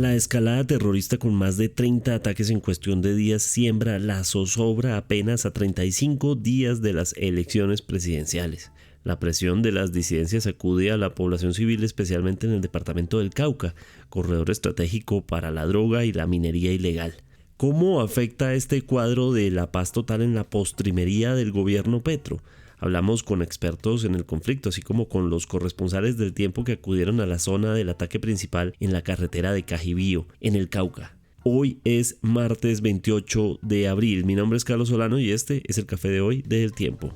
La escalada terrorista con más de 30 ataques en cuestión de días siembra la zozobra apenas a 35 días de las elecciones presidenciales. La presión de las disidencias acude a la población civil, especialmente en el departamento del Cauca, corredor estratégico para la droga y la minería ilegal. ¿Cómo afecta este cuadro de la paz total en la postrimería del gobierno Petro? Hablamos con expertos en el conflicto, así como con los corresponsales del Tiempo que acudieron a la zona del ataque principal en la carretera de Cajibío, en el Cauca. Hoy es martes 28 de abril. Mi nombre es Carlos Solano y este es el café de hoy de El Tiempo.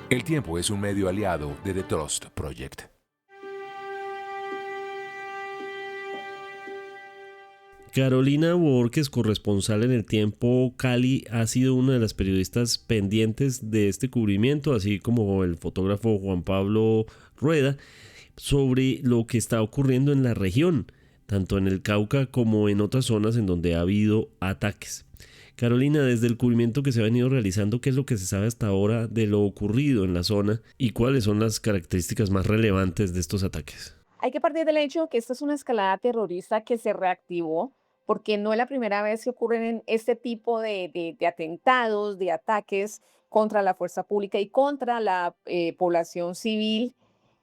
El Tiempo es un medio aliado de The Trust Project. Carolina Borges, corresponsal en El Tiempo Cali, ha sido una de las periodistas pendientes de este cubrimiento, así como el fotógrafo Juan Pablo Rueda, sobre lo que está ocurriendo en la región, tanto en el Cauca como en otras zonas en donde ha habido ataques. Carolina, desde el cubrimiento que se ha venido realizando, ¿qué es lo que se sabe hasta ahora de lo ocurrido en la zona y cuáles son las características más relevantes de estos ataques? Hay que partir del hecho que esta es una escalada terrorista que se reactivó porque no es la primera vez que ocurren este tipo de atentados, de ataques contra la fuerza pública y contra la población civil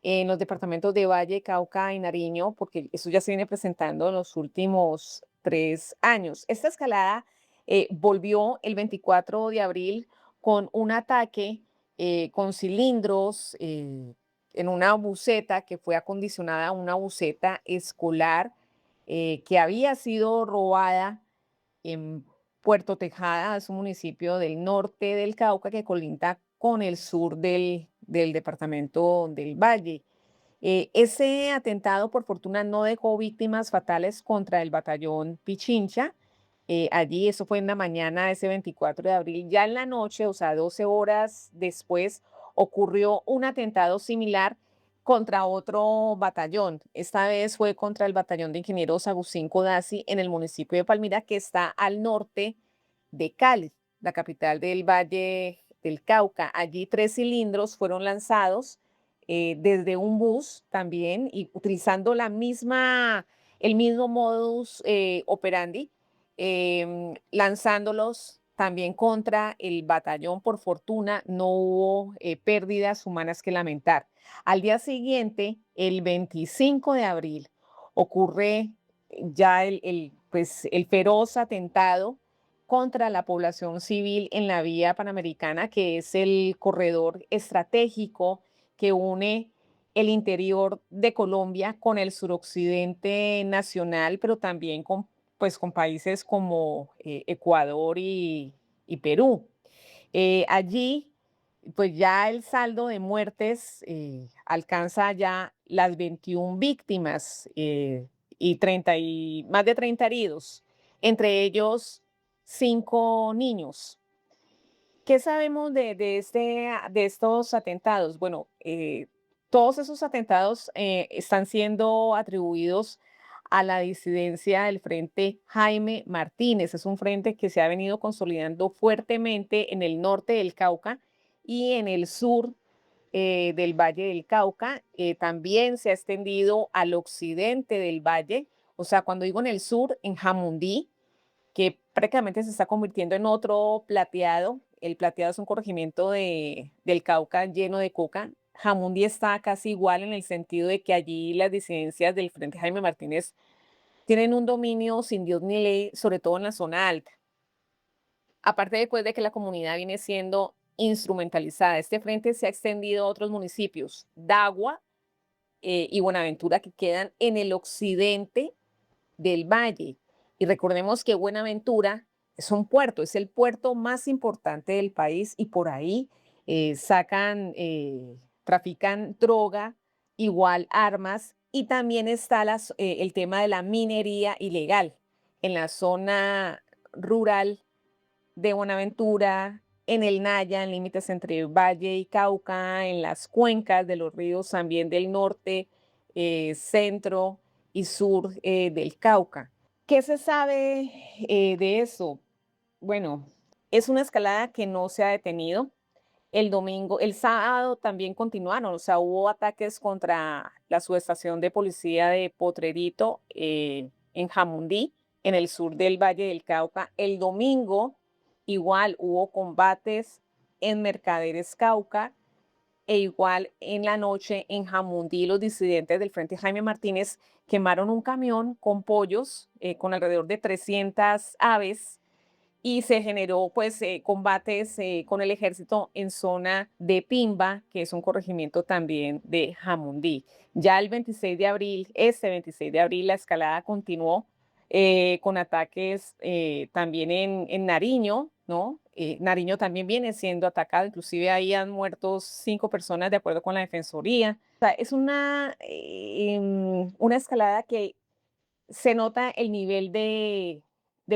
en los departamentos de Valle, Cauca y Nariño, porque eso ya se viene presentando en los últimos 3 años. Esta escalada volvió el 24 de abril con un ataque con cilindros, en una buseta que fue acondicionada a una buseta escolar que había sido robada en Puerto Tejada, es un municipio del norte del Cauca que colinda con el sur del departamento del Valle. Ese atentado, por fortuna, no dejó víctimas fatales contra el batallón Pichincha. Allí, eso fue en la mañana de ese 24 de abril. Ya en la noche, o sea, 12 horas después, ocurrió un atentado similar contra otro batallón. Esta vez fue contra el batallón de ingenieros Agustín Codazzi en el municipio de Palmira, que está al norte de Cali, la capital del Valle del Cauca. Allí 3 cilindros fueron lanzados desde un bus también y utilizando el mismo modus operandi, lanzándolos también contra el batallón. Por fortuna, no hubo pérdidas humanas que lamentar. Al día siguiente, el 25 de abril, ocurre ya pues, el feroz atentado contra la población civil en la vía panamericana, que es el corredor estratégico que une el interior de Colombia con el suroccidente nacional, pero también con países como Ecuador y Perú. Allí, pues ya el saldo de muertes alcanza ya las 21 víctimas y más de 30 heridos, entre ellos 5 niños. ¿Qué sabemos de estos atentados? Bueno, todos esos atentados están siendo atribuidos a la disidencia del Frente Jaime Martínez. Es un frente que se ha venido consolidando fuertemente en el norte del Cauca y en el sur del Valle del Cauca. También se ha extendido al occidente del valle, o sea, cuando digo en el sur, en Jamundí, que prácticamente se está convirtiendo en otro plateado. El plateado es un corregimiento del Cauca lleno de coca. Jamundí está casi igual en el sentido de que allí las disidencias del Frente Jaime Martínez tienen un dominio sin Dios ni ley, sobre todo en la zona alta. Aparte después de que la comunidad viene siendo instrumentalizada, este frente se ha extendido a otros municipios, Dagua y Buenaventura, que quedan en el occidente del valle. Y recordemos que Buenaventura es un puerto, es el puerto más importante del país y por ahí trafican droga, igual armas y también está el tema de la minería ilegal en la zona rural de Buenaventura, en el Naya, en límites entre Valle y Cauca, en las cuencas de los ríos también del norte, centro y sur del Cauca. ¿Qué se sabe de eso? Bueno, es una escalada que no se ha detenido. El sábado también continuaron, o sea, hubo ataques contra la subestación de policía de Potrerito en Jamundí, en el sur del Valle del Cauca. El domingo igual hubo combates en Mercaderes Cauca e igual en la noche en Jamundí los disidentes del Frente Jaime Martínez quemaron un camión con pollos, con alrededor de 300 aves y se generó pues combates con el ejército en zona de Pimba, que es un corregimiento también de Jamundí. Ya el 26 de abril, este 26 de abril, la escalada continuó con ataques también en Nariño, ¿no? Nariño también viene siendo atacado, inclusive ahí han muerto 5 personas de acuerdo con la Defensoría. O sea, es una escalada que se nota el nivel de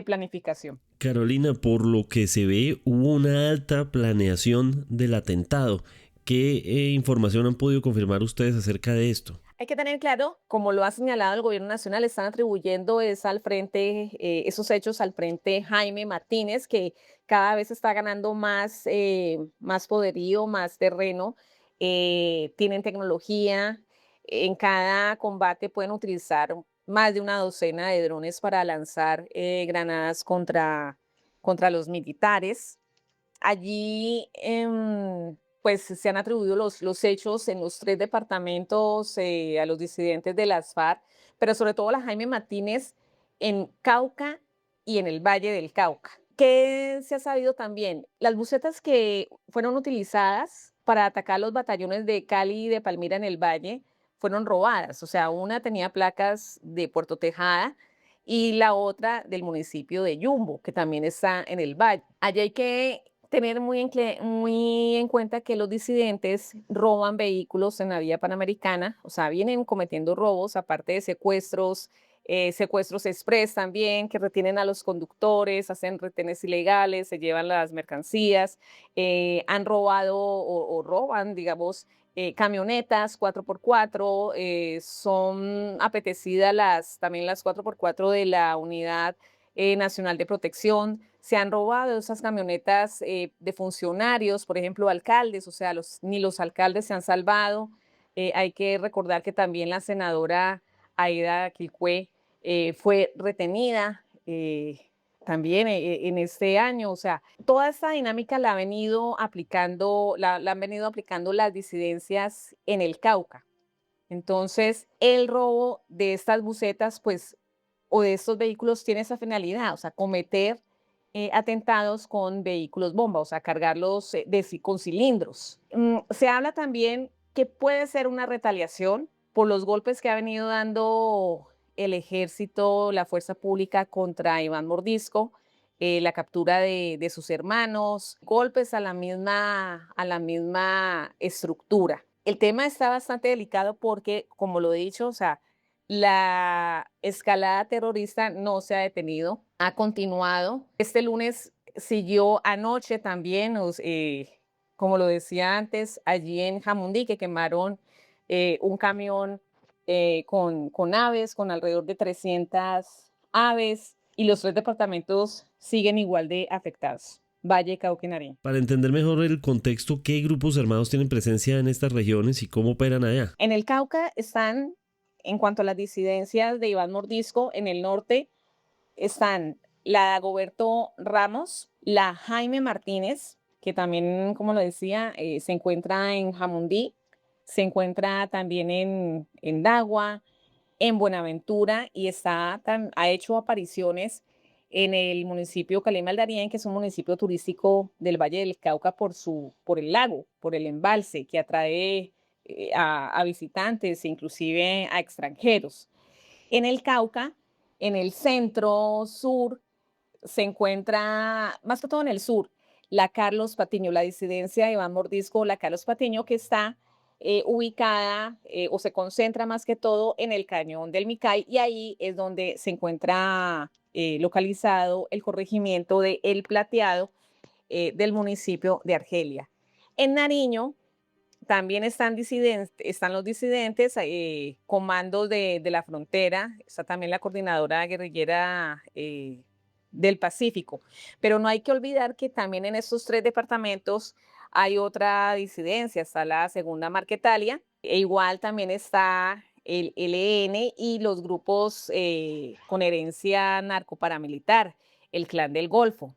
planificación. Carolina, por lo que se ve, hubo una alta planeación del atentado. ¿Qué información han podido confirmar ustedes acerca de esto? Hay que tener claro, como lo ha señalado el gobierno nacional, están atribuyendo esos hechos al frente Jaime Martínez, que cada vez está ganando más poderío, más terreno, tienen tecnología, en cada combate pueden utilizar más de una docena de drones para lanzar granadas contra los militares. Allí, pues se han atribuido los hechos en los 3 departamentos a los disidentes de las FARC, pero sobre todo a la Jaime Martínez en Cauca y en el Valle del Cauca. ¿Qué se ha sabido también? Las bucetas que fueron utilizadas para atacar los batallones de Cali y de Palmira en el Valle fueron robadas. O sea, una tenía placas de Puerto Tejada y la otra del municipio de Yumbo, que también está en el Valle. Allí hay que tener muy en cuenta que los disidentes roban vehículos en la vía panamericana, o sea, vienen cometiendo robos, aparte de secuestros, secuestros express también, que retienen a los conductores, hacen retenes ilegales, se llevan las mercancías, han robado o roban, digamos, camionetas 4x4, son apetecidas también las 4x4 de la Unidad Nacional de Protección. Se han robado esas camionetas de funcionarios, por ejemplo, alcaldes, o sea, ni los alcaldes se han salvado. Hay que recordar que también la senadora Aida Quilcue fue retenida también en este año. O sea, toda esta dinámica la han venido aplicando las disidencias en el Cauca. Entonces, el robo de estas bucetas, pues, o de estos vehículos tiene esa finalidad, o sea, cometer atentados con vehículos bomba, o sea, cargarlos con cilindros. Se habla también que puede ser una retaliación por los golpes que ha venido dando el ejército, la fuerza pública contra Iván Mordisco, la captura de sus hermanos, golpes a la misma estructura. El tema está bastante delicado porque, como lo he dicho, o sea, la escalada terrorista no se ha detenido, ha continuado. Este lunes siguió anoche también, como lo decía antes, allí en Jamundí, que quemaron un camión con aves, con alrededor de 300 aves, y los 3 departamentos siguen igual de afectados. Valle, Cauca y Nariño. Para entender mejor el contexto, ¿qué grupos armados tienen presencia en estas regiones y cómo operan allá? En el Cauca están, en cuanto a las disidencias de Iván Mordisco, en el norte están la Dagoberto Ramos, la Jaime Martínez, que también, como lo decía, se encuentra en Jamundí, se encuentra también en Dagua, en Buenaventura y ha hecho apariciones en el municipio Calima al Darién, que es un municipio turístico del Valle del Cauca por el lago, por el embalse que atrae a visitantes e inclusive a extranjeros. En el Cauca, en el centro sur, se encuentra, más que todo en el sur, la Carlos Patiño, la disidencia de Iván Mordisco, la Carlos Patiño, que está ubicada o se concentra más que todo en el cañón del Micay, y ahí es donde se encuentra localizado el corregimiento de El Plateado del municipio de Argelia. En Nariño también están los disidentes, comandos de la frontera, está también la coordinadora guerrillera del Pacífico. Pero no hay que olvidar que también en estos 3 departamentos hay otra disidencia, está la Segunda Marquetalia, e igual también está el ELN y los grupos con herencia narcoparamilitar, el Clan del Golfo,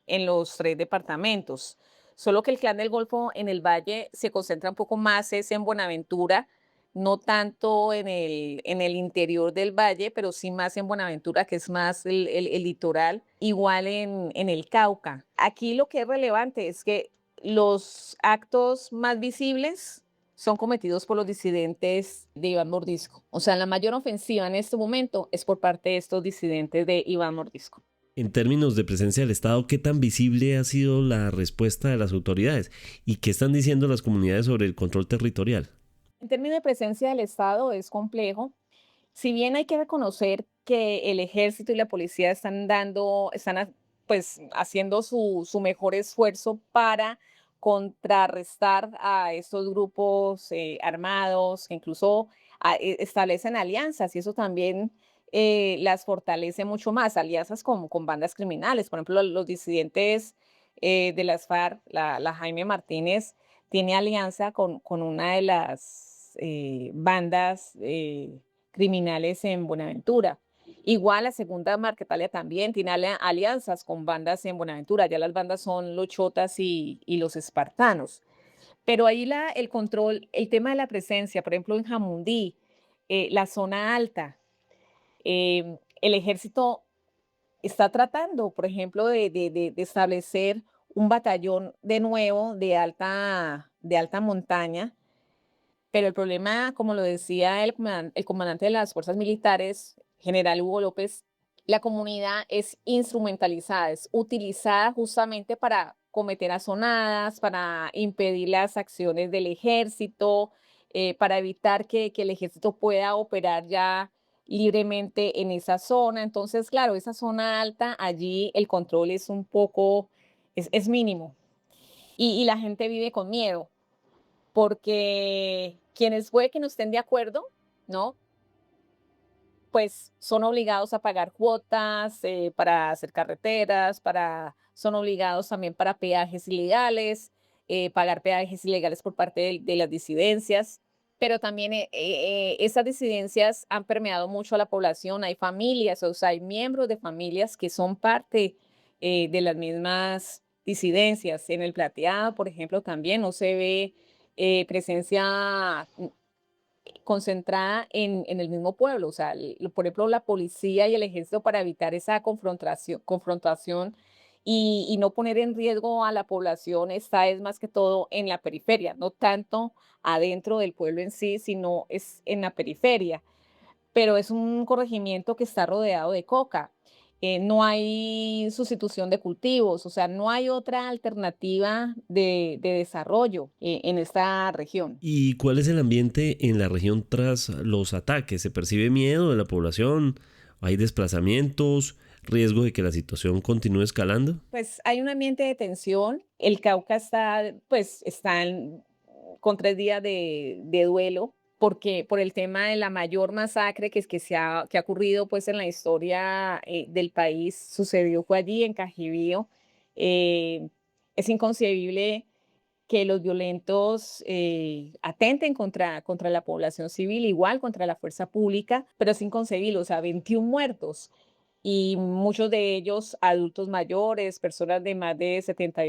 en los 3 departamentos. Solo que el Clan del Golfo en el Valle se concentra un poco más es en Buenaventura, no tanto en el interior del valle, pero sí más en Buenaventura, que es más el litoral, igual en el Cauca. Aquí lo que es relevante es que los actos más visibles son cometidos por los disidentes de Iván Mordisco. O sea, la mayor ofensiva en este momento es por parte de estos disidentes de Iván Mordisco. En términos de presencia del Estado, ¿qué tan visible ha sido la respuesta de las autoridades? ¿Y qué están diciendo las comunidades sobre el control territorial? En términos de presencia del Estado es complejo. Si bien hay que reconocer que el ejército y la policía pues haciendo su mejor esfuerzo para contrarrestar a estos grupos armados que incluso establecen alianzas y eso también las fortalece mucho más, alianzas con bandas criminales. Por ejemplo, los disidentes de las FARC, la Jaime Martínez, tiene alianza con una de las bandas criminales en Buenaventura. Igual la Segunda Marquetalia también tiene alianzas con bandas en Buenaventura, ya las bandas son los chotas y los espartanos. Pero ahí el control, el tema de la presencia, por ejemplo en Jamundí, la zona alta, el ejército está tratando, por ejemplo, de establecer un batallón de nuevo de alta montaña, pero el problema, como lo decía el comandante de las fuerzas militares, general Hugo López, la comunidad es instrumentalizada, es utilizada justamente para cometer azonadas, para impedir las acciones del ejército, para evitar que el ejército pueda operar ya libremente en esa zona. Entonces, claro, esa zona alta, allí el control es un poco, es mínimo y la gente vive con miedo porque quienes puede que no estén de acuerdo, ¿no? Pues son obligados a pagar cuotas para hacer carreteras, son obligados también para peajes ilegales, pagar peajes ilegales por parte de las disidencias, pero también esas disidencias han permeado mucho a la población, hay familias, o sea, hay miembros de familias que son parte de las mismas disidencias. En el Plateado, por ejemplo, también no se ve presencia concentrada en el mismo pueblo, o sea, por ejemplo, la policía y el ejército para evitar esa confrontación y no poner en riesgo a la población está es más que todo en la periferia, no tanto adentro del pueblo en sí, sino es en la periferia. Pero es un corregimiento que está rodeado de coca. No hay sustitución de cultivos, o sea, no hay otra alternativa de desarrollo en esta región. ¿Y cuál es el ambiente en la región tras los ataques? ¿Se percibe miedo de la población? ¿Hay desplazamientos? ¿Riesgo de que la situación continúe escalando? Pues hay un ambiente de tensión. El Cauca está con 3 días de duelo porque por el tema de la mayor masacre que ha ocurrido pues en la historia del país, fue allí en Cajibío. Eh, es inconcebible que los violentos atenten contra la población civil, igual contra la fuerza pública, pero es inconcebible, o sea, 21 muertos y muchos de ellos adultos mayores, personas de más de 70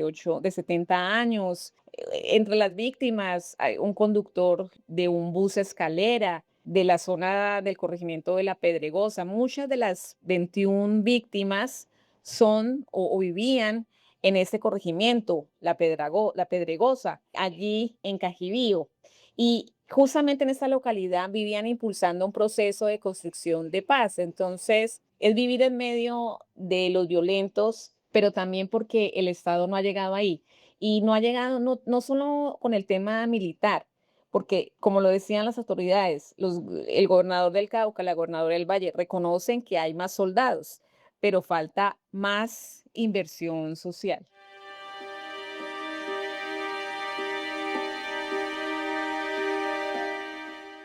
años. Entre las víctimas hay un conductor de un bus escalera de la zona del corregimiento de La Pedregosa. Muchas de las 21 víctimas son o vivían en este corregimiento, La Pedregosa, allí en Cajibío. Y justamente en esta localidad vivían impulsando un proceso de construcción de paz. Entonces, es vivir en medio de los violentos, pero también porque el Estado no ha llegado ahí. Y no ha llegado no solo con el tema militar, porque como lo decían las autoridades, el gobernador del Cauca, la gobernadora del Valle, reconocen que hay más soldados, pero falta más inversión social.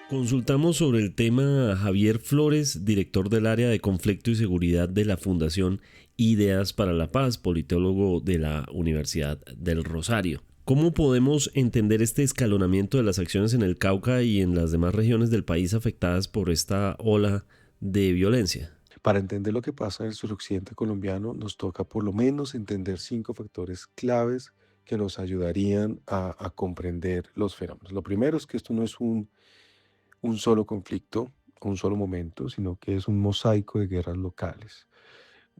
Consultamos sobre el tema a Javier Flores, director del área de conflicto y seguridad de la Fundación Ideas para la Paz, politólogo de la Universidad del Rosario. ¿Cómo podemos entender este escalonamiento de las acciones en el Cauca y en las demás regiones del país afectadas por esta ola de violencia? Para entender lo que pasa en el suroccidente colombiano, nos toca por lo menos entender 5 factores claves que nos ayudarían a comprender los fenómenos. Lo primero es que esto no es un solo conflicto, un solo momento, sino que es un mosaico de guerras locales.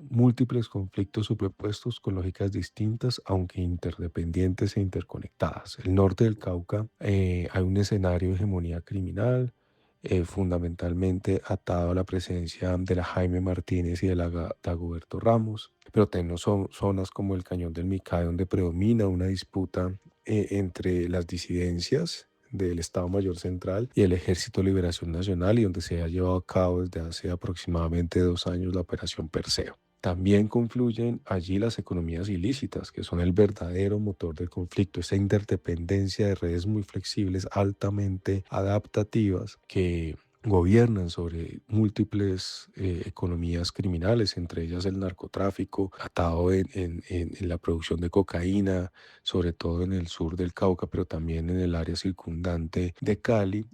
Múltiples conflictos superpuestos con lógicas distintas, aunque interdependientes e interconectadas. El norte del Cauca, hay un escenario de hegemonía criminal, fundamentalmente atado a la presencia de la Jaime Martínez y de la Dagoberto Ramos, pero tenemos zonas como el Cañón del Micay, donde predomina una disputa entre las disidencias del Estado Mayor Central y el Ejército de Liberación Nacional, y donde se ha llevado a cabo desde hace aproximadamente 2 años la Operación Perseo. También confluyen allí las economías ilícitas, que son el verdadero motor del conflicto, esa interdependencia de redes muy flexibles, altamente adaptativas, que gobiernan sobre múltiples economías criminales, entre ellas el narcotráfico, atado en la producción de cocaína, sobre todo en el sur del Cauca, pero también en el área circundante de Cali,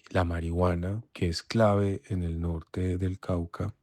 la marihuana, que es clave en el norte del Cauca,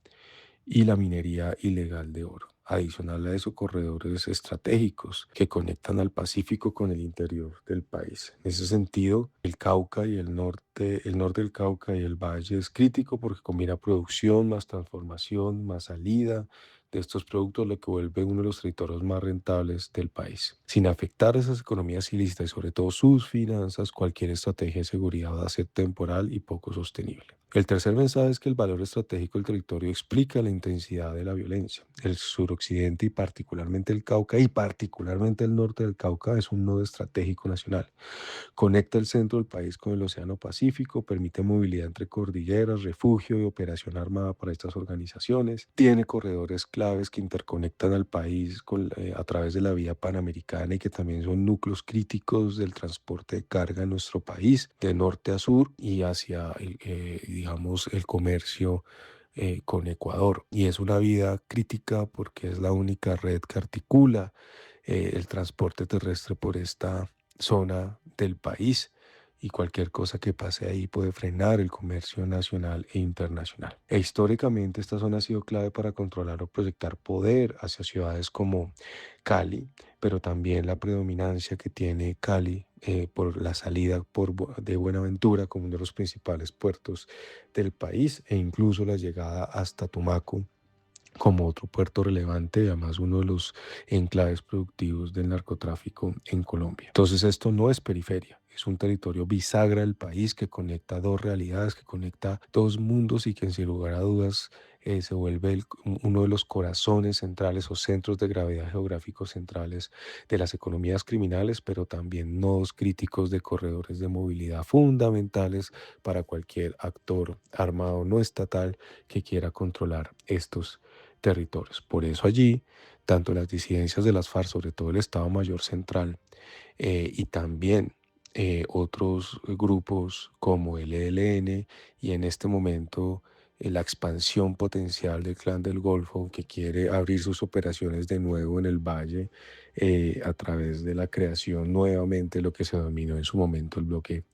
y la minería ilegal de oro. Adicional a eso, corredores estratégicos que conectan al Pacífico con el interior del país. En ese sentido, el Cauca y el norte del Cauca y el Valle es crítico porque combina producción más transformación, más salida de estos productos, lo que vuelve uno de los territorios más rentables del país. Sin afectar esas economías ilícitas y sobre todo sus finanzas, cualquier estrategia de seguridad va a ser temporal y poco sostenible. El tercer mensaje es que el valor estratégico del territorio explica la intensidad de la violencia. El suroccidente y particularmente el Cauca y particularmente el norte del Cauca es un nodo estratégico nacional. Conecta el centro del país con el Océano Pacífico, permite movilidad entre cordilleras, refugio y operación armada para estas organizaciones. Tiene corredores claves que interconectan al país a través de la vía panamericana y que también son núcleos críticos del transporte de carga en nuestro país, de norte a sur y hacia, digamos, el comercio con Ecuador. Y es una vía crítica porque es la única red que articula el transporte terrestre por esta zona del país, y cualquier cosa que pase ahí puede frenar el comercio nacional e internacional. E históricamente esta zona ha sido clave para controlar o proyectar poder hacia ciudades como Cali, pero también la predominancia que tiene Cali por la salida de Buenaventura como uno de los principales puertos del país, e incluso la llegada hasta Tumaco como otro puerto relevante, además uno de los enclaves productivos del narcotráfico en Colombia. Entonces esto no es periferia, es un territorio bisagra del país que conecta dos realidades, que conecta dos mundos y que sin lugar a dudas se vuelve uno de los corazones centrales o centros de gravedad geográficos centrales de las economías criminales, pero también nodos críticos de corredores de movilidad fundamentales para cualquier actor armado no estatal que quiera controlar estos territorios. Por eso allí, tanto las disidencias de las FARC, sobre todo el Estado Mayor Central, y también otros grupos como el ELN y en este momento la expansión potencial del Clan del Golfo, que quiere abrir sus operaciones de nuevo en el Valle a través de la creación nuevamente de lo que se denominó en su momento el bloque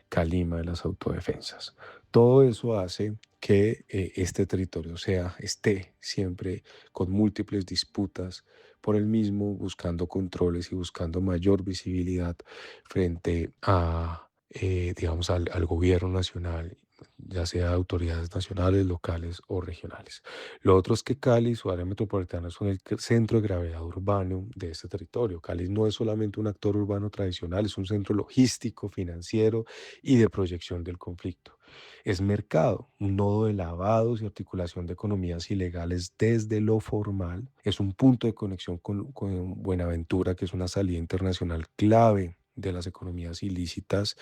Calima de las autodefensas. Todo eso hace que este territorio esté siempre con múltiples disputas por el mismo, buscando controles y buscando mayor visibilidad frente a, digamos, al gobierno nacional, ya sea autoridades nacionales, locales o regionales. Lo otro es que Cali y su área metropolitana son el centro de gravedad urbano de este territorio. Cali no es solamente un actor urbano tradicional, es un centro logístico, financiero y de proyección del conflicto. Es mercado, un nodo de lavados y articulación de economías ilegales desde lo formal. Es un punto de conexión con Buenaventura, que es una salida internacional clave de las economías ilícitas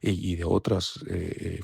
y de otras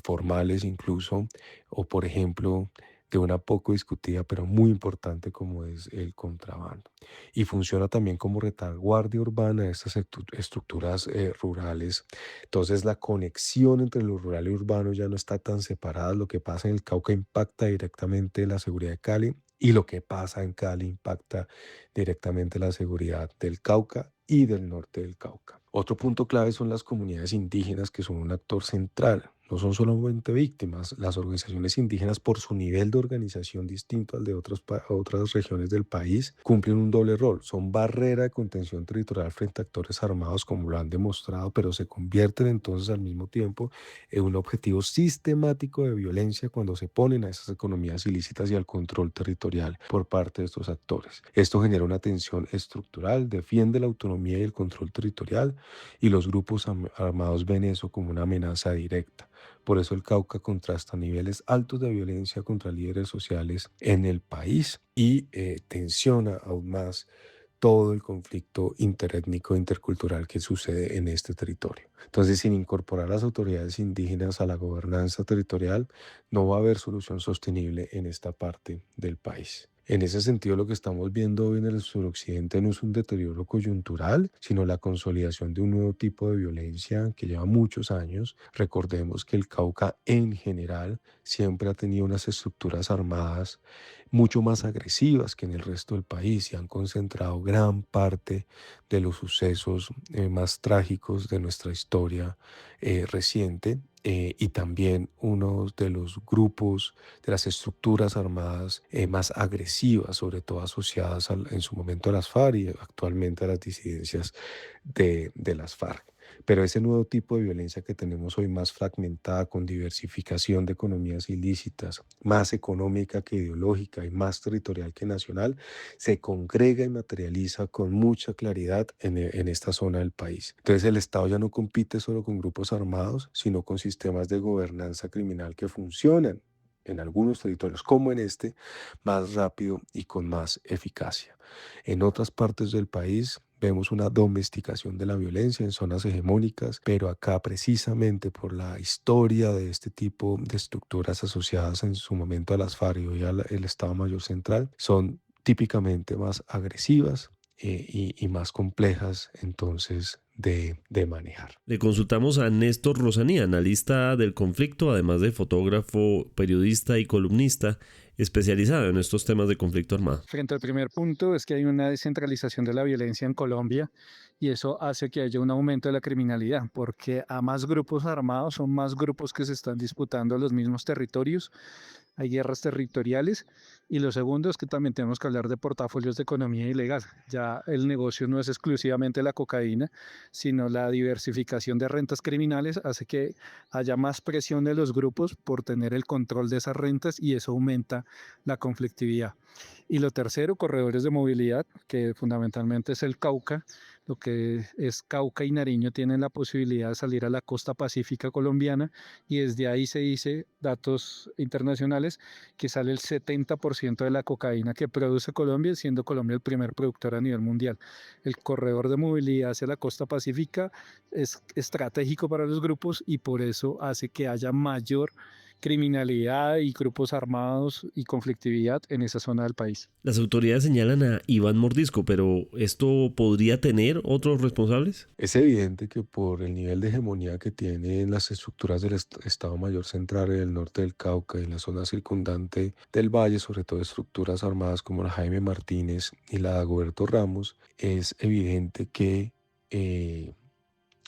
formales incluso, o por ejemplo de una poco discutida pero muy importante como es el contrabando. Y funciona también como retaguardia urbana de estas estructuras rurales. Entonces la conexión entre lo rural y urbano ya no está tan separada. Lo que pasa en el Cauca impacta directamente la seguridad de Cali, y lo que pasa en Cali impacta directamente la seguridad del Cauca y del norte del Cauca. Otro punto clave son las comunidades indígenas, que son un actor central. No son solamente víctimas, las organizaciones indígenas, por su nivel de organización distinto al de otras regiones del país, cumplen un doble rol. Son barrera de contención territorial frente a actores armados, como lo han demostrado, pero se convierten entonces al mismo tiempo en un objetivo sistemático de violencia cuando se ponen a esas economías ilícitas y al control territorial por parte de estos actores. Esto genera una tensión estructural, defiende la autonomía y el control territorial, y los grupos armados ven eso como una amenaza directa. Por eso el Cauca contrasta niveles altos de violencia contra líderes sociales en el país y tensiona aún más todo el conflicto interétnico e intercultural que sucede en este territorio. Entonces, sin incorporar a las autoridades indígenas a la gobernanza territorial, no va a haber solución sostenible en esta parte del país. En ese sentido, lo que estamos viendo hoy en el suroccidente no es un deterioro coyuntural, sino la consolidación de un nuevo tipo de violencia que lleva muchos años. Recordemos que el Cauca en general siempre ha tenido unas estructuras armadas mucho más agresivas que en el resto del país y han concentrado gran parte de los sucesos más trágicos de nuestra historia reciente. Y también uno de los grupos, de las estructuras armadas más agresivas, sobre todo asociadas en su momento a las FARC y actualmente a las disidencias de las FARC. Pero ese nuevo tipo de violencia que tenemos hoy, más fragmentada, con diversificación de economías ilícitas, más económica que ideológica y más territorial que nacional, se congrega y materializa con mucha claridad en esta zona del país. Entonces el Estado ya no compite solo con grupos armados, sino con sistemas de gobernanza criminal que funcionan en algunos territorios, como en este, más rápido y con más eficacia. En otras partes del país vemos una domesticación de la violencia en zonas hegemónicas, pero acá precisamente por la historia de este tipo de estructuras asociadas en su momento a las FARC y hoy al Estado Mayor Central, son típicamente más agresivas y más complejas entonces de manejar. Le consultamos a Néstor Rosaní, analista del conflicto, además de fotógrafo, periodista y columnista, especializado en estos temas de conflicto armado. Frente al primer punto es que hay una descentralización de la violencia en Colombia y eso hace que haya un aumento de la criminalidad, porque a más grupos armados son más grupos que se están disputando los mismos territorios, hay guerras territoriales. Y lo segundo es que también tenemos que hablar de portafolios de economía ilegal. Ya el negocio no es exclusivamente la cocaína, sino la diversificación de rentas criminales hace que haya más presión de los grupos por tener el control de esas rentas y eso aumenta la conflictividad. Y lo tercero, corredores de movilidad, que fundamentalmente es el Cauca. Lo que es Cauca y Nariño tienen la posibilidad de salir a la costa pacífica colombiana y desde ahí se dice, datos internacionales, que sale el 70% de la cocaína que produce Colombia, siendo Colombia el primer productor a nivel mundial. El corredor de movilidad hacia la costa pacífica es estratégico para los grupos y por eso hace que haya mayor criminalidad y grupos armados y conflictividad en esa zona del país. Las autoridades señalan a Iván Mordisco, pero ¿esto podría tener otros responsables? Es evidente que por el nivel de hegemonía que tienen las estructuras del Estado Mayor Central en el norte del Cauca y en la zona circundante del valle, sobre todo estructuras armadas como la Jaime Martínez y la Dagoberto Ramos, es evidente que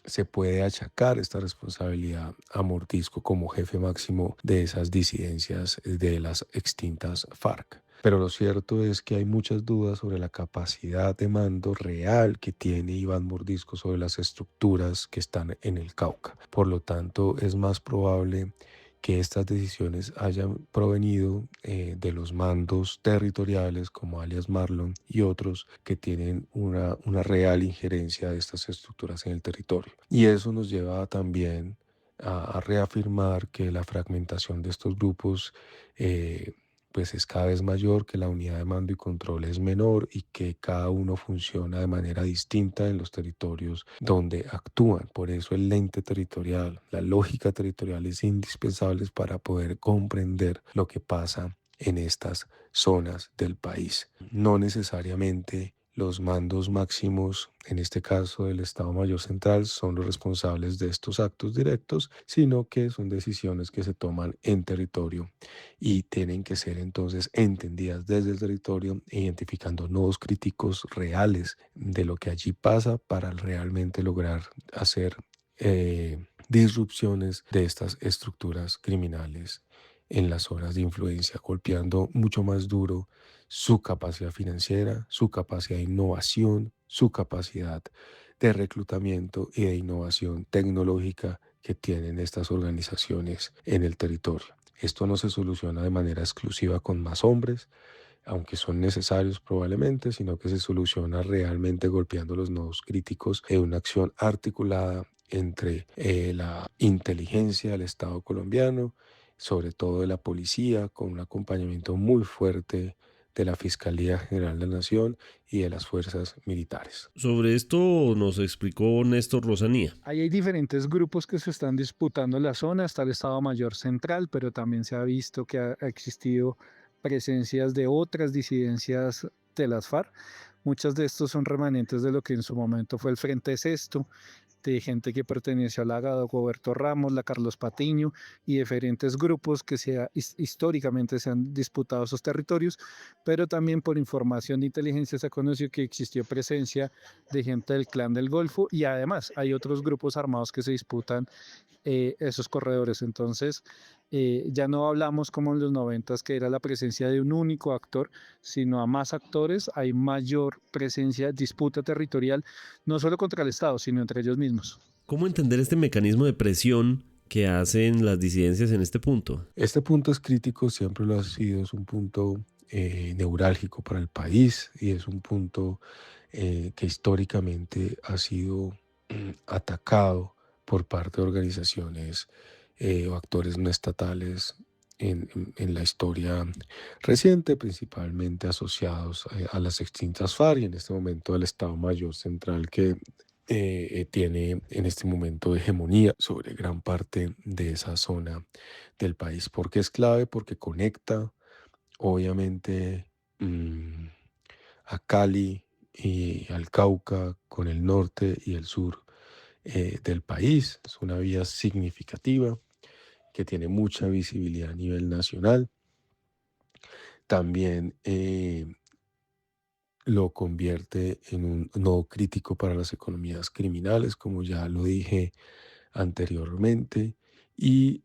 se puede achacar esta responsabilidad a Mordisco como jefe máximo de esas disidencias de las extintas FARC. Pero lo cierto es que hay muchas dudas sobre la capacidad de mando real que tiene Iván Mordisco sobre las estructuras que están en el Cauca. Por lo tanto, es más probable que estas decisiones hayan provenido de los mandos territoriales como alias Marlon y otros que tienen una real injerencia de estas estructuras en el territorio. Y eso nos lleva también a reafirmar que la fragmentación de estos grupos pues es cada vez mayor, que la unidad de mando y control es menor y que cada uno funciona de manera distinta en los territorios donde actúan. Por eso el lente territorial, la lógica territorial es indispensable para poder comprender lo que pasa en estas zonas del país. No necesariamente los mandos máximos, en este caso del Estado Mayor Central, son los responsables de estos actos directos, sino que son decisiones que se toman en territorio y tienen que ser entonces entendidas desde el territorio, identificando nodos críticos reales de lo que allí pasa para realmente lograr hacer disrupciones de estas estructuras criminales en las zonas de influencia, golpeando mucho más duro su capacidad financiera, su capacidad de innovación, su capacidad de reclutamiento y de innovación tecnológica que tienen estas organizaciones en el territorio. Esto no se soluciona de manera exclusiva con más hombres, aunque son necesarios probablemente, sino que se soluciona realmente golpeando los nodos críticos en una acción articulada entre la inteligencia del Estado colombiano, sobre todo de la policía, con un acompañamiento muy fuerte de la Fiscalía General de la Nación y de las fuerzas militares. Sobre esto nos explicó Néstor Rosanía. Ahí hay diferentes grupos que se están disputando la zona, está el Estado Mayor Central, pero también se ha visto que ha existido presencias de otras disidencias de las FARC. Muchas de estos son remanentes de lo que en su momento fue el Frente Sexto, de gente que perteneció a la Dagoberto Ramos, la Carlos Patiño y diferentes grupos que históricamente se han disputado esos territorios, pero también por información de inteligencia se conoció que existió presencia de gente del Clan del Golfo y además hay otros grupos armados que se disputan esos corredores. Entonces, ya no hablamos como en los 90 que era la presencia de un único actor, sino a más actores, hay mayor presencia, disputa territorial, no solo contra el Estado, sino entre ellos mismos. ¿Cómo entender este mecanismo de presión que hacen las disidencias en este punto? Este punto es crítico, siempre lo ha sido, es un punto neurálgico para el país y es un punto que históricamente ha sido atacado por parte de organizaciones o actores no estatales en la historia reciente, principalmente asociados a las extintas FARC y en este momento al Estado Mayor Central que tiene en este momento hegemonía sobre gran parte de esa zona del país. ¿Por qué es clave? Porque conecta, obviamente, a Cali y al Cauca con el norte y el sur del país. Es una vía significativa que tiene mucha visibilidad a nivel nacional. También lo convierte en un nodo crítico para las economías criminales, como ya lo dije anteriormente, y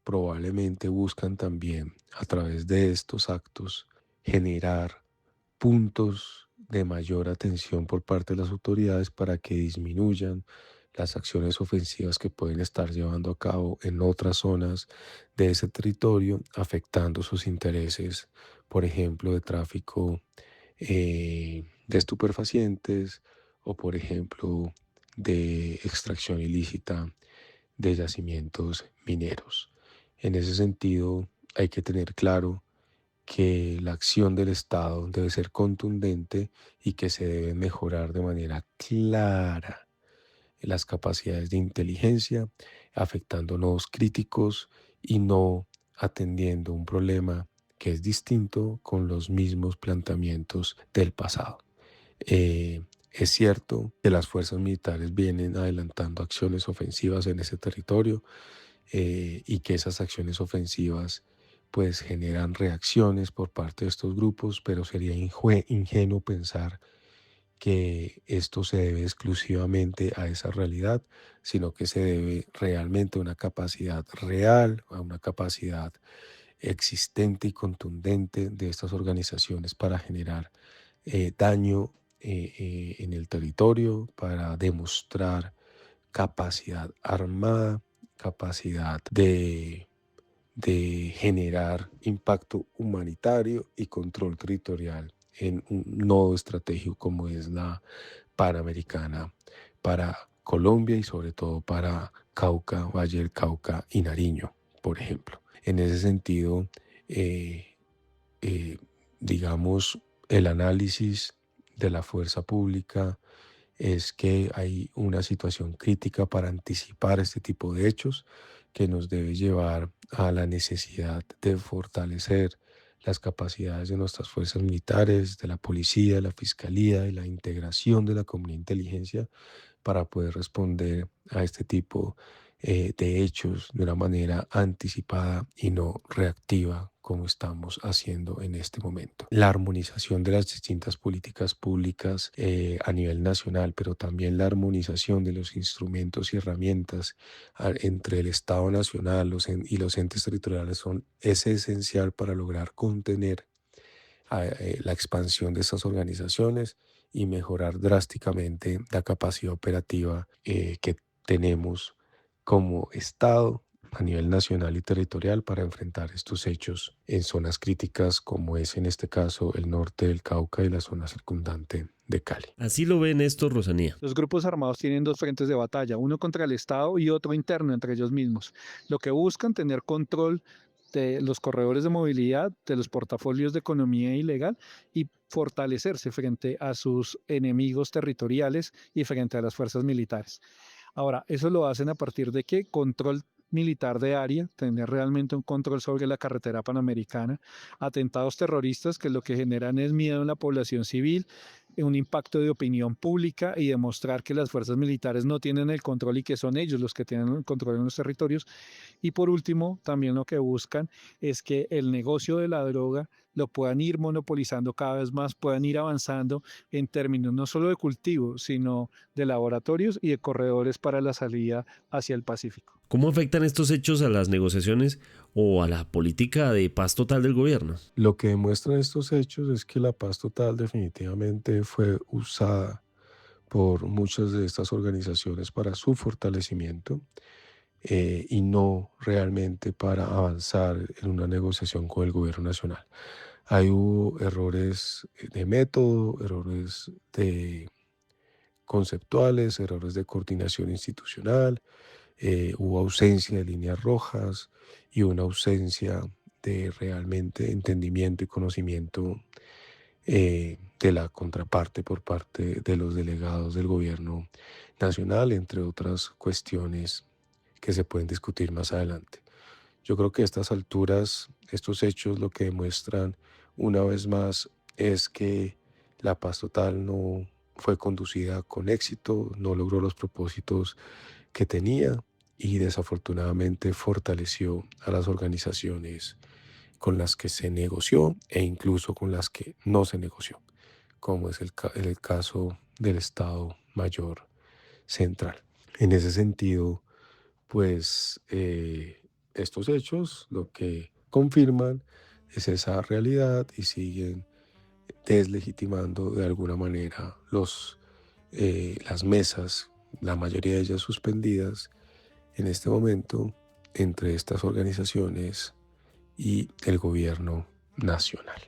probablemente buscan también a través de estos actos generar puntos de mayor atención por parte de las autoridades para que disminuyan las acciones ofensivas que pueden estar llevando a cabo en otras zonas de ese territorio, afectando sus intereses, por ejemplo, de tráfico de estupefacientes o, por ejemplo, de extracción ilícita de yacimientos mineros. En ese sentido, hay que tener claro que la acción del Estado debe ser contundente y que se debe mejorar de manera clara las capacidades de inteligencia, afectando nodos críticos y no atendiendo un problema que es distinto con los mismos planteamientos del pasado. Es cierto que las fuerzas militares vienen adelantando acciones ofensivas en ese territorio y que esas acciones ofensivas pues generan reacciones por parte de estos grupos, pero sería ingenuo pensar que esto se debe exclusivamente a esa realidad, sino que se debe realmente a una capacidad real, a una capacidad existente y contundente de estas organizaciones para generar daño en el territorio, para demostrar capacidad armada, capacidad de generar impacto humanitario y control territorial en un nodo estratégico como es la Panamericana para Colombia y sobre todo para Cauca, Valle del Cauca y Nariño, por ejemplo. En ese sentido, digamos, el análisis de la fuerza pública es que hay una situación crítica para anticipar este tipo de hechos que nos debe llevar a la necesidad de fortalecer las capacidades de nuestras fuerzas militares, de la policía, de la fiscalía y la integración de la comunidad de inteligencia para poder responder a este tipo de hechos de una manera anticipada y no reactiva como estamos haciendo en este momento. La armonización de las distintas políticas públicas a nivel nacional, pero también la armonización de los instrumentos y herramientas entre el Estado Nacional y los entes territoriales es esencial para lograr contener la expansión de estas organizaciones y mejorar drásticamente la capacidad operativa que tenemos como Estado a nivel nacional y territorial para enfrentar estos hechos en zonas críticas como es en este caso el norte del Cauca y la zona circundante de Cali. Así lo ve Néstor Rosanía. Los grupos armados tienen dos frentes de batalla, uno contra el Estado y otro interno entre ellos mismos. Lo que buscan tener control de los corredores de movilidad, de los portafolios de economía ilegal y fortalecerse frente a sus enemigos territoriales y frente a las fuerzas militares. Ahora, eso lo hacen a partir de qué? Control militar de área, tener realmente un control sobre la carretera panamericana, atentados terroristas que lo que generan es miedo en la población civil, un impacto de opinión pública y demostrar que las fuerzas militares no tienen el control y que son ellos los que tienen el control en los territorios. Y por último, también lo que buscan es que el negocio de la droga lo puedan ir monopolizando cada vez más, puedan ir avanzando en términos no solo de cultivo, sino de laboratorios y de corredores para la salida hacia el Pacífico. ¿Cómo afectan estos hechos a las negociaciones o a la política de paz total del gobierno? Lo que demuestran estos hechos es que la paz total definitivamente fue usada por muchas de estas organizaciones para su fortalecimiento y no realmente para avanzar en una negociación con el gobierno nacional. Ahí hubo errores de método, errores conceptuales, errores de coordinación institucional, hubo ausencia de líneas rojas y una ausencia de realmente entendimiento y conocimiento de la contraparte por parte de los delegados del gobierno nacional, entre otras cuestiones que se pueden discutir más adelante. Yo creo que a estas alturas, estos hechos lo que demuestran una vez más es que la paz total no fue conducida con éxito, no logró los propósitos que tenía y desafortunadamente fortaleció a las organizaciones con las que se negoció e incluso con las que no se negoció, como es el caso del Estado Mayor Central. En ese sentido, pues estos hechos lo que confirman es esa realidad y siguen deslegitimando de alguna manera las mesas, la mayoría de ellas suspendidas en este momento entre estas organizaciones y el gobierno nacional.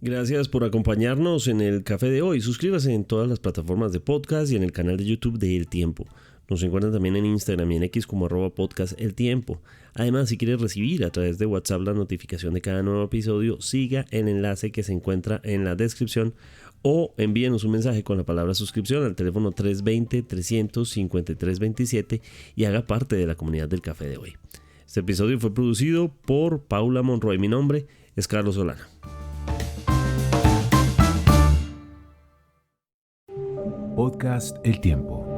Gracias por acompañarnos en el café de hoy. Suscríbase en todas las plataformas de podcast y en el canal de YouTube de El Tiempo. Nos encuentran también en Instagram y en X como @podcasteltiempo. Además, si quieres recibir a través de WhatsApp la notificación de cada nuevo episodio, siga el enlace que se encuentra en la descripción o envíenos un mensaje con la palabra suscripción al teléfono 320-353-27 y haga parte de la comunidad del café de hoy. Este episodio fue producido por Paula Monroy. Mi nombre es Carlos Solana. Podcast El Tiempo.